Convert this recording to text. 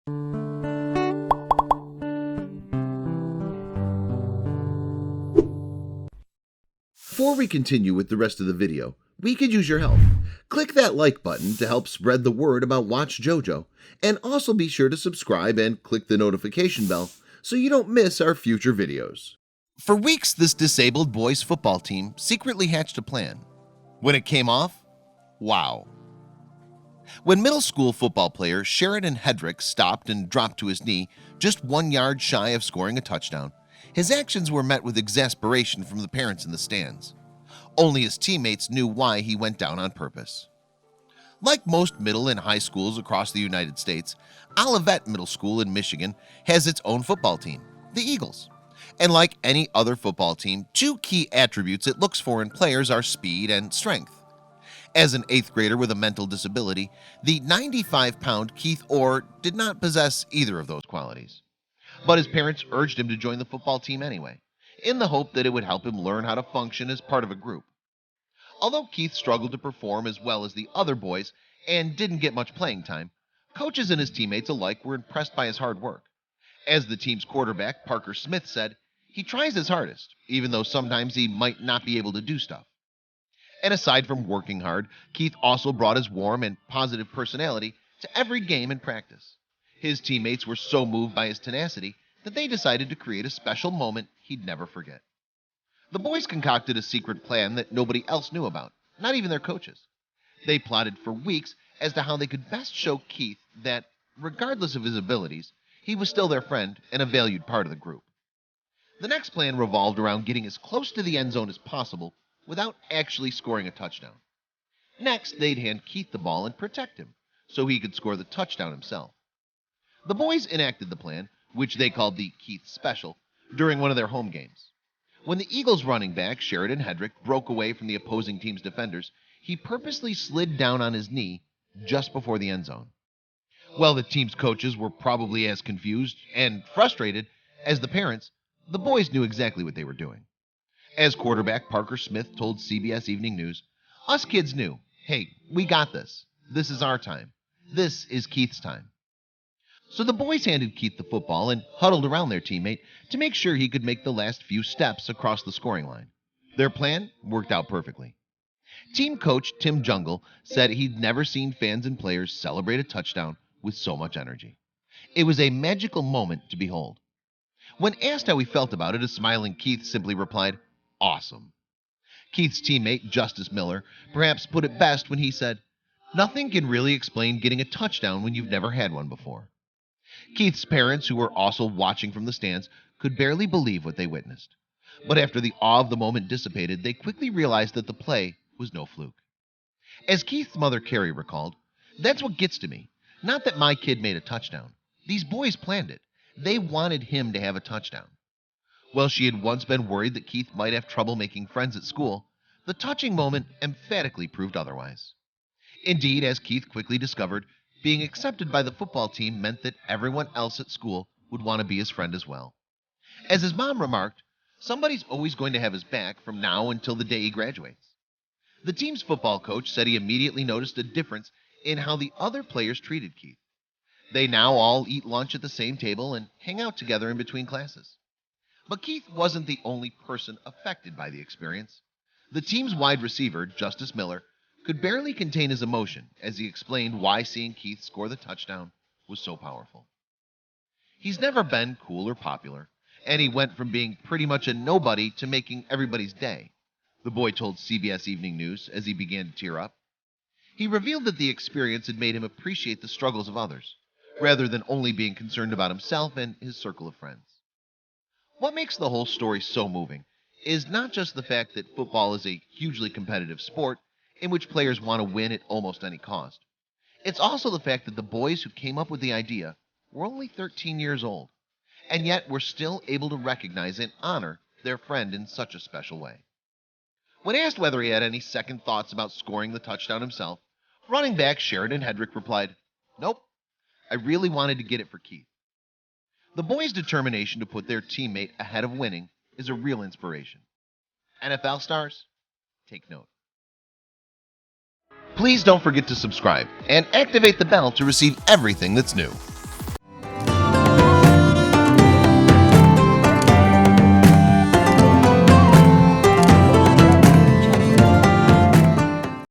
Before we continue with the rest of the video, we could use your help. Click that like button to help spread the word about watchJojo, and also be sure to subscribe and click the notification bell so you don't miss our future videos. For weeks, this disabled boys football team secretly hatched a plan. When it came off, wow. When middle school football player Sheridan Hedrick stopped and dropped to his knee just 1 yard shy of scoring a touchdown, his actions were met with exasperation from the parents in the stands. Only his teammates knew why he went down on purpose. Like most middle and high schools across the United States, Olivet Middle School in Michigan has its own football team, the Eagles. And like any other football team, two key attributes it looks for in players are speed and strength. As an 8th grader with a mental disability, the 95-pound Keith Orr did not possess either of those qualities. But his parents urged him to join the football team anyway, in the hope that it would help him learn how to function as part of a group. Although Keith struggled to perform as well as the other boys and didn't get much playing time, coaches and his teammates alike were impressed by his hard work. As the team's quarterback, Parker Smith, said, he tries his hardest, even though sometimes he might not be able to do stuff. And aside from working hard, Keith also brought his warm and positive personality to every game and practice. His teammates were so moved by his tenacity that they decided to create a special moment he'd never forget. The boys concocted a secret plan that nobody else knew about, not even their coaches. They plotted for weeks as to how they could best show Keith that, regardless of his abilities, he was still their friend and a valued part of the group. The next plan revolved around getting as close to the end zone as possible without actually scoring a touchdown. Next, they'd hand Keith the ball and protect him so he could score the touchdown himself. The boys enacted the plan, which they called the Keith Special, during one of their home games. When the Eagles running back, Sheridan Hedrick, broke away from the opposing team's defenders, he purposely slid down on his knee just before the end zone. While the team's coaches were probably as confused and frustrated as the parents, the boys knew exactly what they were doing. As quarterback Parker Smith told CBS Evening News, us kids knew, hey, we got this. This is our time. This is Keith's time. So the boys handed Keith the football and huddled around their teammate to make sure he could make the last few steps across the scoring line. Their plan worked out perfectly. Team coach Tim Jungle said he'd never seen fans and players celebrate a touchdown with so much energy. It was a magical moment to behold. When asked how he felt about it, a smiling Keith simply replied, awesome. Keith's teammate, Justice Miller, perhaps put it best when he said, nothing can really explain getting a touchdown when you've never had one before. Keith's parents, who were also watching from the stands, could barely believe what they witnessed. But after the awe of the moment dissipated, they quickly realized that the play was no fluke. As Keith's mother, Carrie, recalled, that's what gets to me. Not that my kid made a touchdown. These boys planned it. They wanted him to have a touchdown. While she had once been worried that Keith might have trouble making friends at school, the touching moment emphatically proved otherwise. Indeed, as Keith quickly discovered, being accepted by the football team meant that everyone else at school would want to be his friend as well. As his mom remarked, somebody's always going to have his back from now until the day he graduates. The team's football coach said he immediately noticed a difference in how the other players treated Keith. They now all eat lunch at the same table and hang out together in between classes. But Keith wasn't the only person affected by the experience. The team's wide receiver, Justice Miller, could barely contain his emotion as he explained why seeing Keith score the touchdown was so powerful. He's never been cool or popular, and he went from being pretty much a nobody to making everybody's day, the boy told CBS Evening News as he began to tear up. He revealed that the experience had made him appreciate the struggles of others, rather than only being concerned about himself and his circle of friends. What makes the whole story so moving is not just the fact that football is a hugely competitive sport in which players want to win at almost any cost. It's also the fact that the boys who came up with the idea were only 13 years old, and yet were still able to recognize and honor their friend in such a special way. When asked whether he had any second thoughts about scoring the touchdown himself, running back Sheridan Hedrick replied, nope, I really wanted to get it for Keith. The boys' determination to put their teammate ahead of winning is a real inspiration. NFL stars, take note. Please don't forget to subscribe and activate the bell to receive everything that's new.